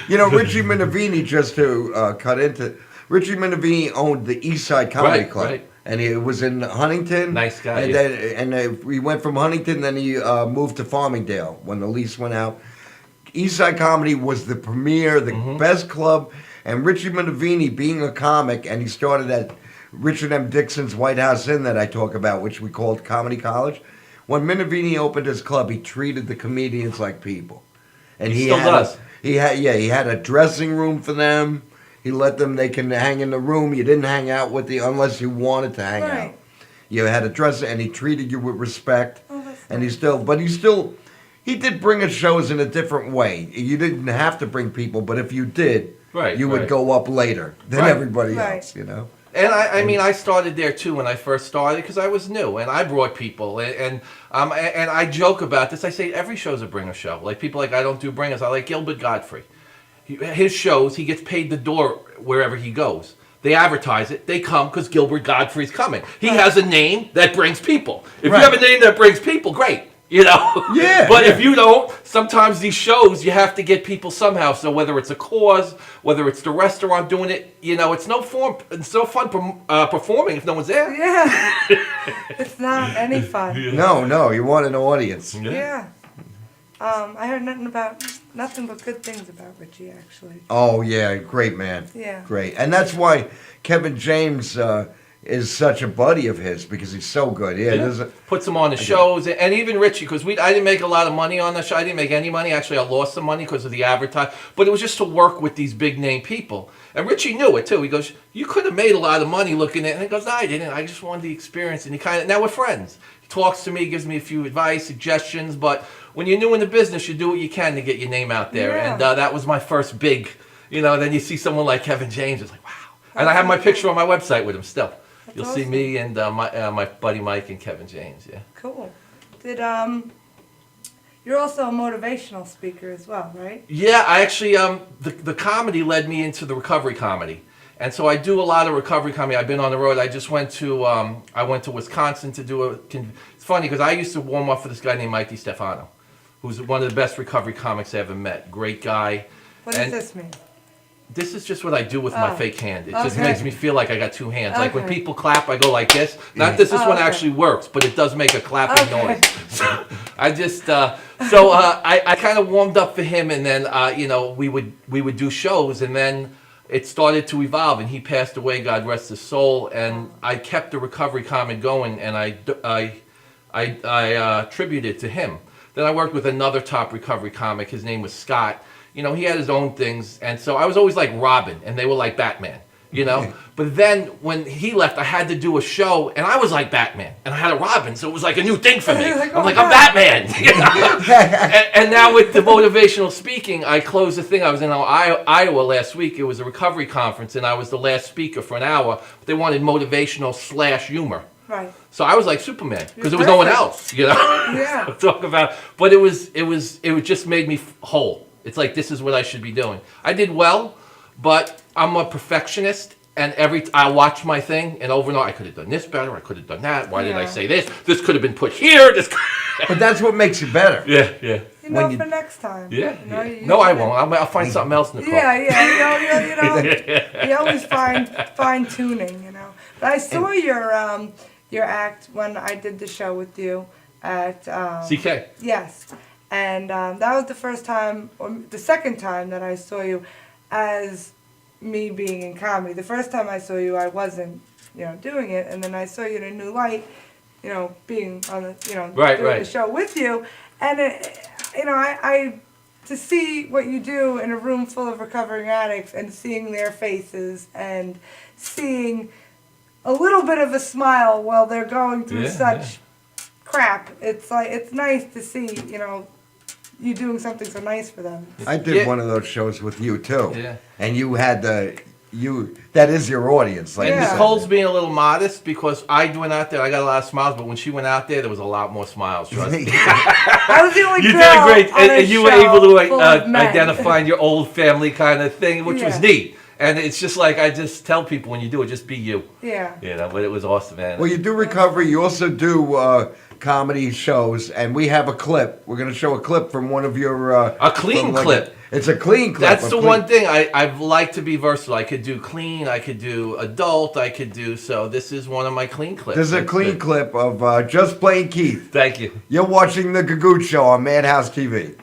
You know, Richie Minervini, just to cut into, Richie Minervini owned the East Side Comedy Club. Right. And he was in Huntington. Nice guy. And Yeah. then we went from Huntington, then he moved to Farmingdale when the lease went out. East Side Comedy was the premier, the best club. And Richie Minervini, being a comic, and he started at Richard M. Dixon's White House Inn that I talk about, which we called Comedy College. When Minervini opened his club, he treated the comedians like people. And he still does. He had a dressing room for them. He let them, they can hang in the room. You didn't hang out with unless you wanted to hang Right. out. You had a dressing, and he treated you with respect. Oh, that's And nice. he did bring us shows in a different way. You didn't have to bring people, but if you did, you would go up later than everybody else, you know? And I mean, I started there too when I first started because I was new, and I brought people, and I joke about this. I say every show's a bringer show. Like people like I don't do bringers. I like Gilbert Godfrey. His shows, he gets paid the door wherever he goes. They advertise it. They come because Gilbert Godfrey's coming. He has a name that brings people. If you have a name that brings people, great. You know? Yeah. But if you don't, sometimes these shows, you have to get people somehow. So whether it's a cause, whether it's the restaurant doing it, you know, it's no fun performing if no one's there. Yeah. It's not any fun. No, you want an audience. Yeah. I heard nothing but good things about Richie, actually. Oh, yeah, great man. Yeah. Great. And that's why Kevin James is such a buddy of his, because he's so good. Yeah. Puts him on the shows, and even Richie, because I didn't make a lot of money on the show. I didn't make any money. Actually, I lost some money because of the advertising. But it was just to work with these big name people. And Richie knew it too. He goes, "You could have made a lot of money looking at it." And he goes, "No, I didn't. I just wanted the experience." And now we're friends. He talks to me, gives me a few advice, suggestions. But when you're new in the business, you do what you can to get your name out there. Yeah. And that was my first big, then you see someone like Kevin James. It's like, wow. And I have my picture on my website with him still. That's You'll awesome. see me and my buddy Mike and Kevin James. Yeah. Cool. You're also a motivational speaker as well, right? Yeah, I actually, the comedy led me into the recovery comedy. And so I do a lot of recovery comedy. I've been on the road. I just went to, I went to Wisconsin to do it's funny because I used to warm up for this guy named Mike DiStefano, who's one of the best recovery comics I ever met. Great guy. What does this mean? This is just what I do with my fake hand. It just Okay. makes me feel like I got two hands. Like when people clap, I go like this. Not this one actually works, but it does make a clapping noise. So I just, I kind of warmed up for him, and then you know, we would do shows, and then it started to evolve, and he passed away, God rest his soul, and I kept the recovery comic going, and I attributed it to him. Then I worked with another top recovery comic. His name was Scott. You know, he had his own things, and so I was always like Robin, and they were like Batman, you know? But then when he left, I had to do a show, and I was like Batman, and I had a Robin, so it was like a new thing for me. I'm like, I'm Batman! You know? and now with the motivational speaking, I closed the thing. I was in Iowa last week. It was a recovery conference, and I was the last speaker for an hour. But they wanted motivational / humor. Right. So I was like Superman, because there was no one else, you know? Yeah. Talk about, but it just made me whole. It's like, this is what I should be doing. I did well, but I'm a perfectionist, and I watch my thing, and over and over, I could have done this better, I could have done that, why did I say this? This could have been put here, But that's what makes you better. Yeah. You know, for next time. Yeah. You know, No, I won't. I'll find something else, Nicole. Yeah. You know, you always find fine tuning. You know, but I saw your act when I did the show with you at CK. Yes, and that was the first time, or the second time that I saw you as me being in comedy. The first time I saw you, I wasn't, you know, doing it, and then I saw you in a new light, you know, being on the, you know, doing the show with you, and it, you know, I to see what you do in a room full of recovering addicts and seeing their faces and seeing a little bit of a smile while they're going through such crap. It's like, it's nice to see, you know, you doing something so nice for them. I did one of those shows with you too. Yeah. And you had that is your audience. Like And you said. Nicole's being a little modest because I went out there, I got a lot of smiles, but when she went out there was a lot more smiles, trust me. I was the only You girl did a great, on a and you were show able to full of men. identify your old family kind of thing, which was neat. And it's just like, I just tell people when you do it, just be you. Yeah. You know, but it was awesome, man. Well, you do recovery. You also do comedy shows, and we have a clip. We're going to show a clip from one of your... a clean clip. It's a clean clip. That's the one thing. I've liked to be versatile. I could do clean, I could do adult, I could do... So this is one of my clean clips. This is a clean clip of Just Plain Keith. Thank you. You're watching The Gagootz Show on Madhouse TV.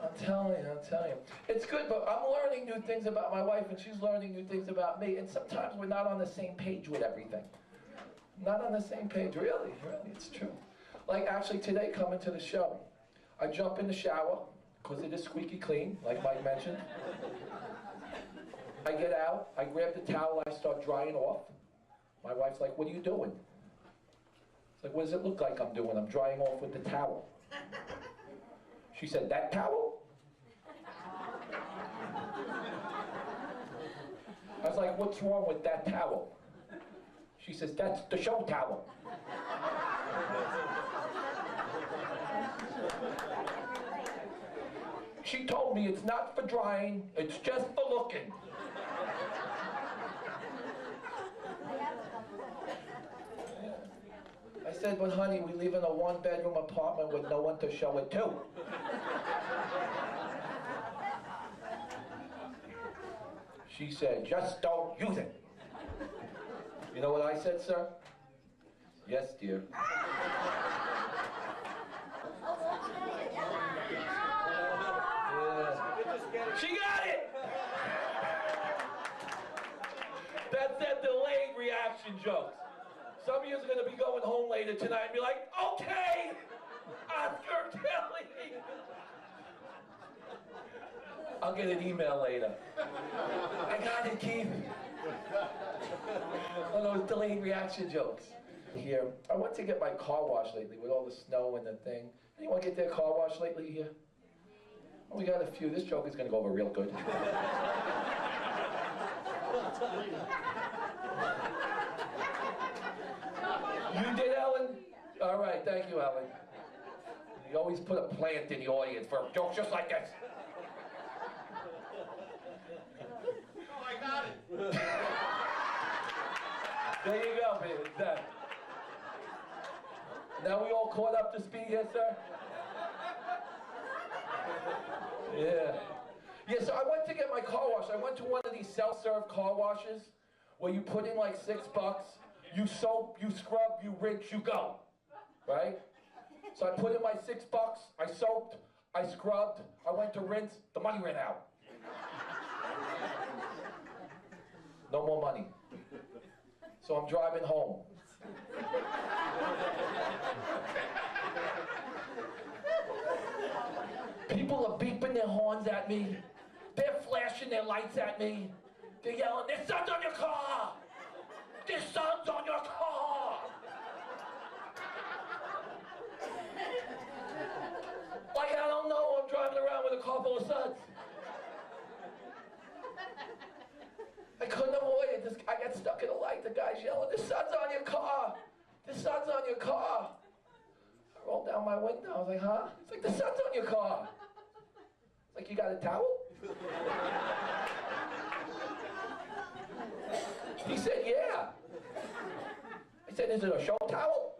I'm telling you. It's good, but I'm learning new things about my wife, and she's learning new things about me, and sometimes we're not on the same page with everything. Not on the same page, really, it's true. Like, actually, today, coming to the show, I jump in the shower, because it is squeaky clean, like Mike mentioned. I get out, I grab the towel, I start drying off. My wife's like, what are you doing? It's like, what does it look like I'm doing? I'm drying off with the towel. She said, that towel? I was like, what's wrong with that towel? She says, that's the show towel. She told me it's not for drying, it's just for looking. I said, but honey, we live in a one-bedroom apartment with no one to show it to. She said, just don't use it. You know what I said, sir? Yes, dear. She got it! That's that delayed reaction jokes. Some of you are going to be going home later tonight and be like, okay, Oscar Kelly. I'll get an email later. I got it, Keith. One of those delayed reaction jokes. Here, I went to get my car washed lately with all the snow and the thing. Anyone get their car washed lately here? Oh, we got a few. This joke is going to go over real good. All right, thank you, Ellen. You always put a plant in the audience for jokes just like this. Oh, I got it. There you go, baby. Done. Now we all caught up to speed here, sir? Yeah. Yeah, so I went to get my car washed. I went to one of these self-serve car washes where you put in like $6, you soap, you scrub, you rinse, you go. Right? So I put in my $6, I soaped, I scrubbed, I went to rinse, the money ran out. No more money. So I'm driving home. People are beeping their horns at me. They're flashing their lights at me. They're yelling, "There's sun's on your car! There's sun's on your car!" Like, I don't know, I'm driving around with a car full of suns. I couldn't avoid it. I got stuck in a light. The guy's yelling, "The sun's on your car! The sun's on your car!" I rolled down my window. I was like, "Huh?" It's like, "The sun's on your car." It's like, "You got a towel?" He said, "Yeah." I said, "Is it a show towel?"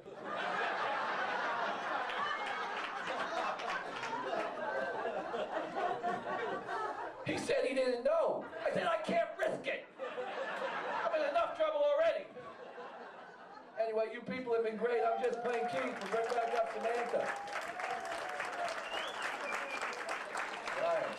He said he didn't know. I said, "I can't risk it. I'm in enough trouble already." Anyway, you people have been great. I'm just playing Keith. We'll bring back up Samantha. All right.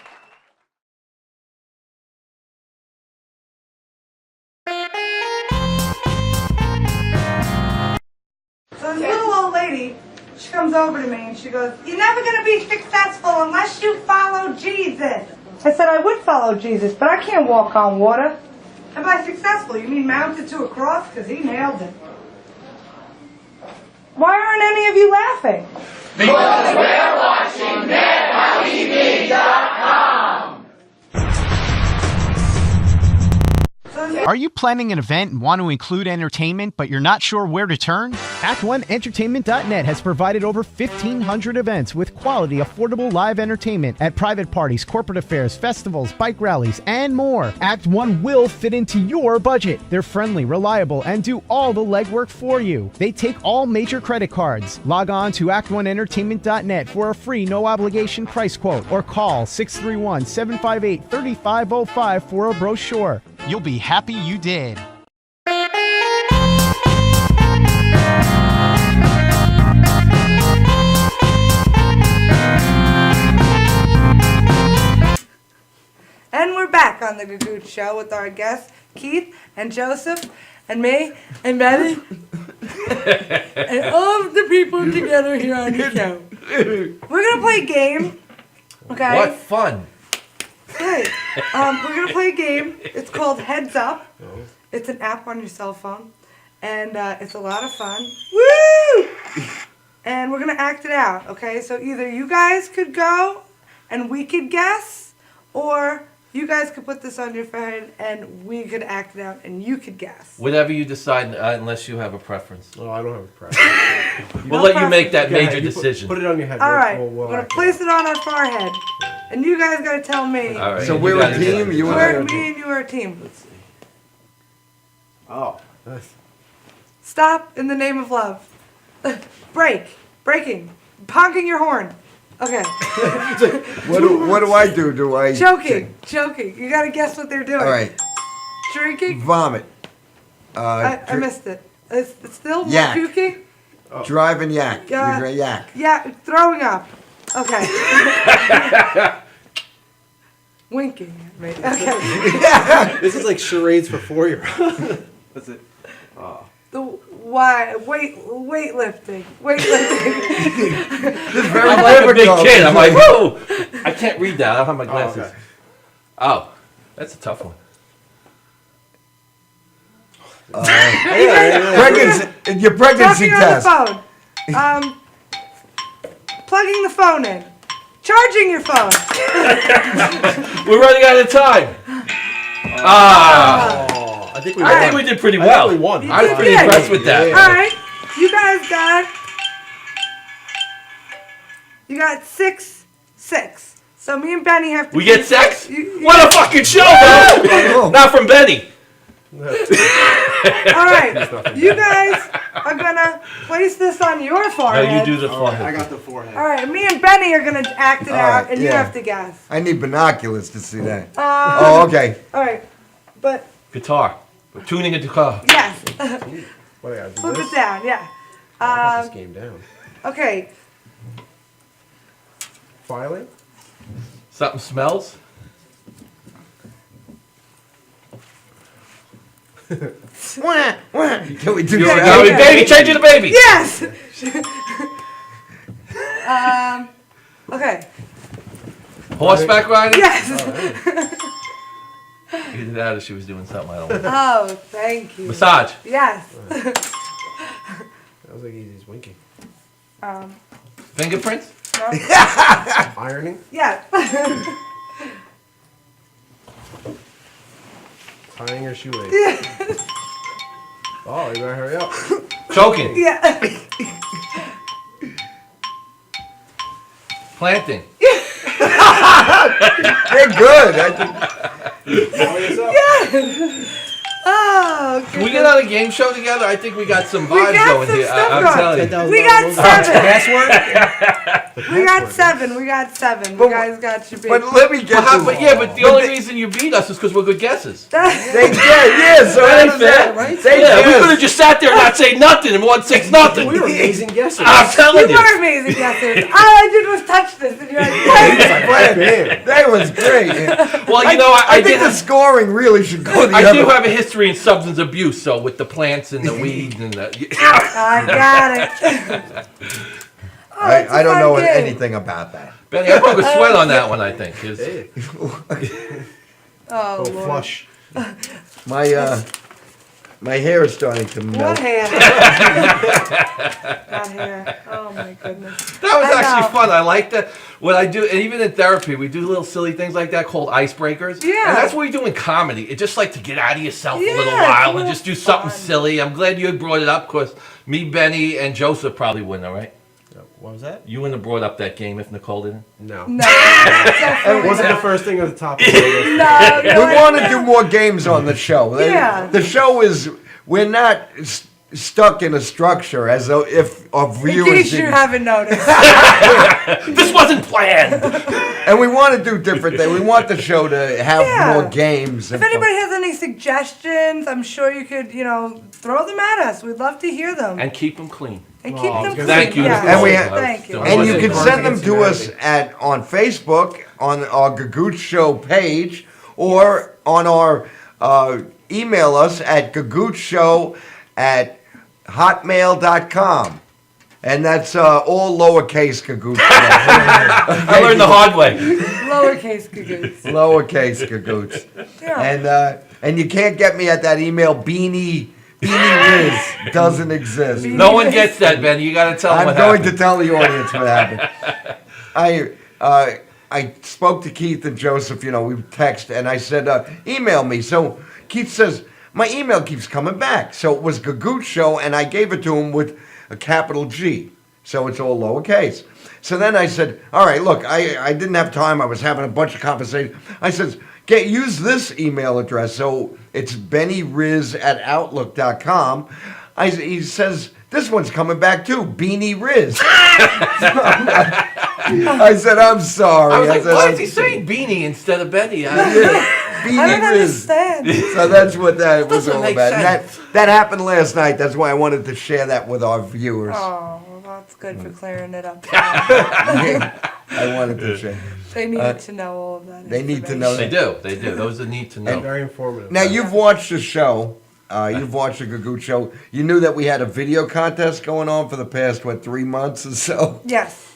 So this little old lady, she comes over to me and she goes, "You're never going to be successful unless you follow Jesus." I said, "I would follow Jesus, but I can't walk on water." "And by successful, you mean mounted to a cross? Because he nailed it." Why aren't any of you laughing? Because we're watching MadHowTV.com. Are you planning an event and want to include entertainment, but you're not sure where to turn? Act1Entertainment.net has provided over 1,500 events with quality, affordable live entertainment at private parties, corporate affairs, festivals, bike rallies, and more. Act 1 will fit into your budget. They're friendly, reliable, and do all the legwork for you. They take all major credit cards. Log on to Act1Entertainment.net for a free, no-obligation price quote or call 631-758-3505 for a brochure. You'll be happy you did. And we're back on the Gagootz Show with our guests, Keith and Joseph and me and Benny and all of the people together here on the show. We're going to play a game, okay? What fun. Hey, we're going to play a game. It's called Heads Up. It's an app on your cell phone, and it's a lot of fun. Woo! And we're going to act it out, okay? So either you guys could go and we could guess, or you guys could put this on your phone and we could act it out and you could guess. Whatever you decide, unless you have a preference. No, I don't have a preference. We'll let you make that Yeah, major you decision. Put it on your head. All right, We'll we're going to act place it on our forehead. And you guys got to tell me. All right. So you we're got a it. team, you and I are a Me team. and you are a team. Oh, nice. Stop in the name of love. Breaking, honking your horn. Okay. What do I do? Do I... Choking. You gotta guess what they're doing. All right. Drinking. Vomit. I missed it. It's still Yak. puking. Drive and yak. Yeah. Yak. Yeah, throwing up. Okay. Winking at me. Okay. This is like charades for 4-year-olds. That's it. Weightlifting. This is very I'm like a big difficult. kid. I'm like, whoa! I can't read that. I don't have my glasses. okay. Oh, that's a tough one. Pregnancy, your pregnancy Talking test. on the phone. Plugging the phone in. Charging your phone. We're running out of time. Oh, I think we I think we did pretty well. I think we won. I was pretty did. impressed with that. All right. You guys got You got 6. So me and Benny have to. We get sex? You What a fucking show, bro! Not from Benny. All right, you guys are gonna place this on your No, forehead. you do the forehead. I got the forehead. All right, me and Benny are gonna act it out, right, and you yeah. have to guess. I need binoculars to see that. Oh, okay. All right, but Guitar. We're tuning a guitar. yes, What, I gotta do flip this? it down. Yeah. I got this game down. Okay. Filing? Something smells? Can we do You're that? going, baby, change it to baby. Yes. Okay. Horseback riding? Yes. Either that or she was doing something I don't know. Oh, thank you. Massage. Yes. That was like he's winking. Fingerprints? No? Ironing? Yeah. Tying her shoelace. Oh, you better hurry up. Choking. Yeah. Planting. They're good. I think. Oh, okay. Can we get on a game show together? I think we got some We vibes got going some here. stuff I'm going. telling you. We got 7. Password? We got 7. We got 7. You guys got your big. But let me get to But the only reason you beat us is because we're good guesses. They did, yeah. So That how ain't does fair, that? right? They Yeah, we guessed. could have just sat there and not say nothing and won 6-0. We were amazing guessers. I'm You telling you. were amazing guessers. All I did was touch this, and you're like, "Yes." That was great. Well, you know, I think did. the scoring really should go the I other do way. have a history in substance abuse, so with the plants and the weeds and the. I got it. Oh, that's a I don't fun know game. anything about that. Benny, I broke a sweat on that one. I think. Hey, Oh, go Lord. flush. My hair is starting to melt. What hair? That hair. Oh, my goodness. That was I actually know. fun. I like that. What I do, and even in therapy, we do little silly things like that called icebreakers. Yeah. And that's what we do in comedy. It's just like to get out of yourself a little Yeah, while it's and just do something fun. silly. I'm glad you brought it up because me, Benny, and Joseph probably wouldn't, all right? What was that? You wouldn't have brought up that game if Nicole didn't. No. No. It wasn't the first thing on the top of the list. No, We want to do more games on the show. Yeah. The show is, we're not stuck in a structure as though if our In viewers case you didn't. haven't noticed. This wasn't planned. And we want to do different things. We want the show to have Yeah. more games. If anybody has any suggestions, I'm sure you could, throw them at us. We'd love to hear them. And keep them clean. And keep them clean. Thank you, Yeah. Nicole. And we- Thank you. And you can Birthday send them to us humanity. on Facebook, on our Gagootz Show page, or on our email us at gagootzshow@hotmail.com. And that's all lowercase Gagootz. I learned the hard way. Lowercase Gagootz. Lowercase Gagootz. Yeah. And you can't get me at that email, Beanie Riz doesn't exist. No one gets that, Benny. You got to tell them I'm what going happened. to tell the audience what happened. I spoke to Keith and Joseph, we text, and I said, email me. So Keith says, my email keeps coming back. So it was Gagootz Show, and I gave it to him with a capital G. So it's all lowercase. So then I said, all right, look, I didn't have time. I was having a bunch of conversations. I said, use this email address. So it's bennyriz@outlook.com. He says, this one's coming back too, Beanie Riz. I said, I'm sorry. I was like, said, why I'm is he saying Beanie instead of Benny? Beanie I don't Riz. understand. So that's what that was Doesn't all make about. And sense. that happened last night. That's why I wanted to share that with our viewers. Oh, well, that's good for clearing it up. I wanted to share. They need to know all of that. They need to know They do. They do. Those that need to know. Very informative. Now, you've watched the show. You've watched the Gagootz Show. You knew that we had a video contest going on for the past, 3 months or so? Yes.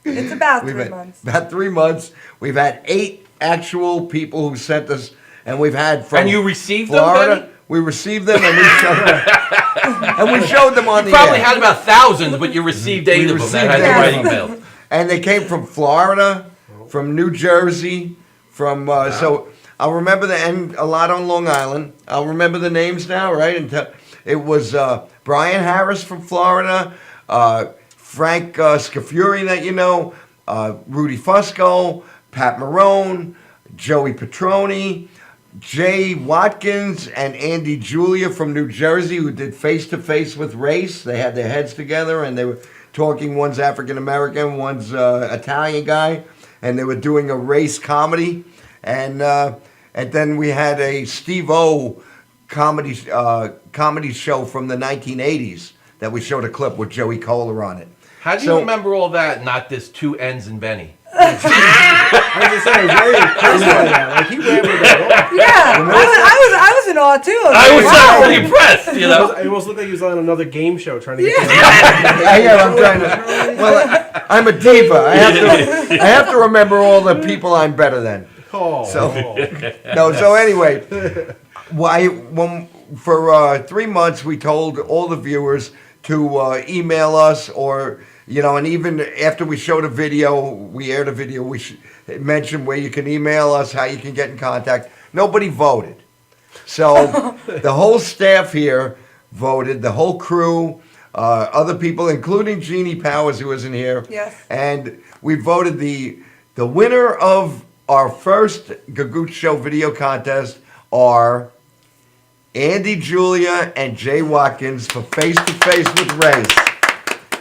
It's about We've 3 had- months. About 3 months. We've had 8 actual people who sent us, and we've had from And you received them, Florida. Benny? We received them, and we showed them. And we showed them on You the probably air. had about thousands, but you received 8 of them that had received the eight. wedding bill. And they came from Florida, from New Jersey, from so I'll remember and a lot on Long Island. I'll remember the names now, right? It was Brian Harris from Florida, Frank Scafuri that you know, Rudy Fusco, Pat Marone, Joey Petroni, Jay Watkins, and Andy Julia from New Jersey, who did Face to Face with Race. They had their heads together and they were talking. One's African American, one's Italian guy, and they were doing a race comedy. And then we had a Steve-O comedy show from the 1980s that we showed a clip with Joey Kohler on it. How do you remember all that? Not this two N's in Benny. I was just saying, very impressed by that. Like, he rambled that off. Yeah, I was in awe too. I was really impressed, you know. It almost looked like he was on another game show trying to get. I'm trying to. Well, I'm a diva. I have to remember all the people I'm better than. So anyway, for 3 months we told all the viewers to email us, or and even after we showed a video, we aired a video, we mentioned where you can email us, how you can get in contact. Nobody voted. So the whole staff here voted, the whole crew, other people, including Jeannie Powers, who isn't here. Yes. And we voted the winner of our first Gagootz Show video contest are Andy Julia and Jay Watkins for Face to Face with Race.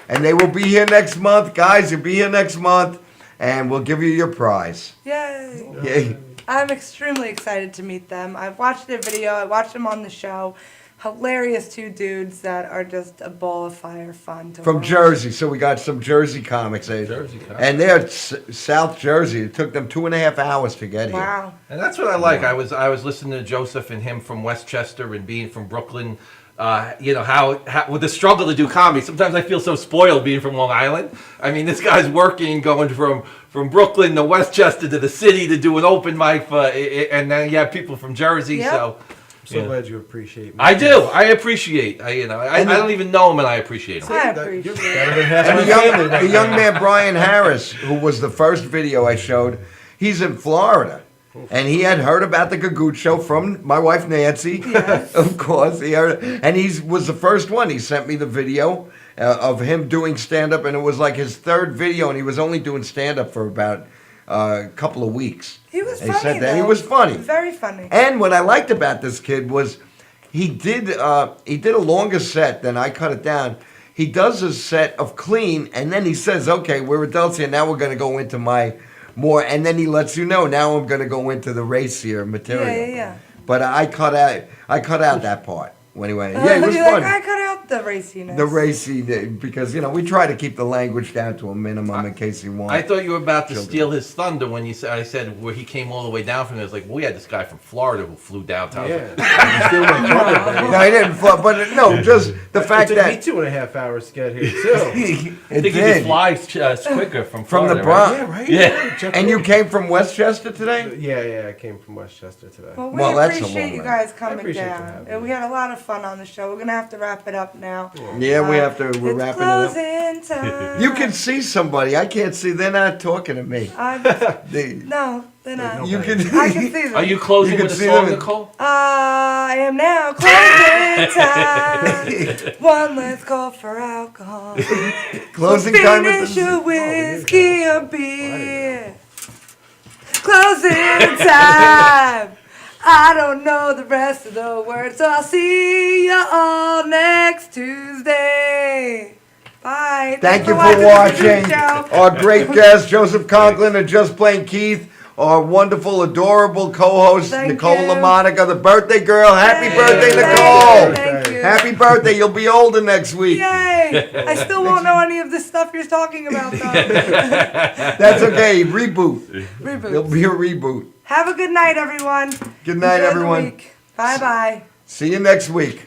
And they will be here next month. Guys, you'll be here next month, and we'll give you your prize. Yay. Yay. I'm extremely excited to meet them. I've watched their video. I watched them on the show. Hilarious two dudes that are just a ball of fire fun to From watch. Jersey, so we got some Jersey comics. And they're South Jersey. It took them 2.5 hours to get here. Wow. And that's what I like. I was listening to Joseph and him from Westchester and being from Brooklyn. How with the struggle to do comedy. Sometimes I feel so spoiled being from Long Island. I mean, this guy's working, going from Brooklyn to Westchester to the city to do an open mic, and then you have people from Jersey. Yep. So I'm so glad you appreciate me. I do. I appreciate. I don't even know him, and I appreciate him. I appreciate it. And the young man Brian Harris, who was the first video I showed, he's in Florida. And he had heard about the Gagootz Show from my wife Nancy, Yes. of course. He heard, and he was the first one. He sent me the video of him doing stand-up, and it was like his third video, and he was only doing stand-up for about a couple of weeks. He was And funny, he said that though. he was funny. Very funny. And what I liked about this kid was he did a longer set than I cut it down. He does a set of clean, and then he says, "Okay, we're adults here. Now we're going to go into my more," and then he lets you know, now I'm going to go into the racier material. Yeah. But I cut out that part when he went. Yeah, it was You're fun. like, I cut out the raciness. The racy, because we try to keep the language down to a minimum in case he wants. I thought you were about to steal his thunder when I said where he came all the way down from. It was like, well, we had this guy from Florida who flew downtown. No, he didn't fly, but no, just the fact it that took me 2.5 hours to get here too. I think he could fly quicker from Florida, the Bronx. right? Yeah. And you came from Westchester today? Yeah, I came from Westchester today. Well, that's a appreciate long you way. guys I coming appreciate you down. having And we had a lot of fun on the show. We're going to have to wrap it up now. Yeah, we have to. We're It's wrapping it up. closing time. You can see somebody. I can't see. They're not talking to me. No, they're not. You can. I can see them. Are you closing You can with a see song, them. Nicole? I am now closing time. One last call for alcohol. Closing So time at finish the. your whiskey or beer. Closing time. I don't know the rest of the words, so I'll see you all next Tuesday. Bye. Thank Thanks you for watching the watching show. our great guest Joseph Conklin and Just Plain Keith. Our wonderful, adorable co-host Thank Nicole you. LoMonaco, the birthday girl. Happy Thank birthday, you. Nicole! Thank you. Happy birthday! You'll be older next week. Yay! I still won't know any of the stuff you're talking about, though. That's okay. Reboot. Reboot. It'll be a reboot. Have a good night, everyone. Good night, Enjoy the everyone. week. Bye-bye. See you next week.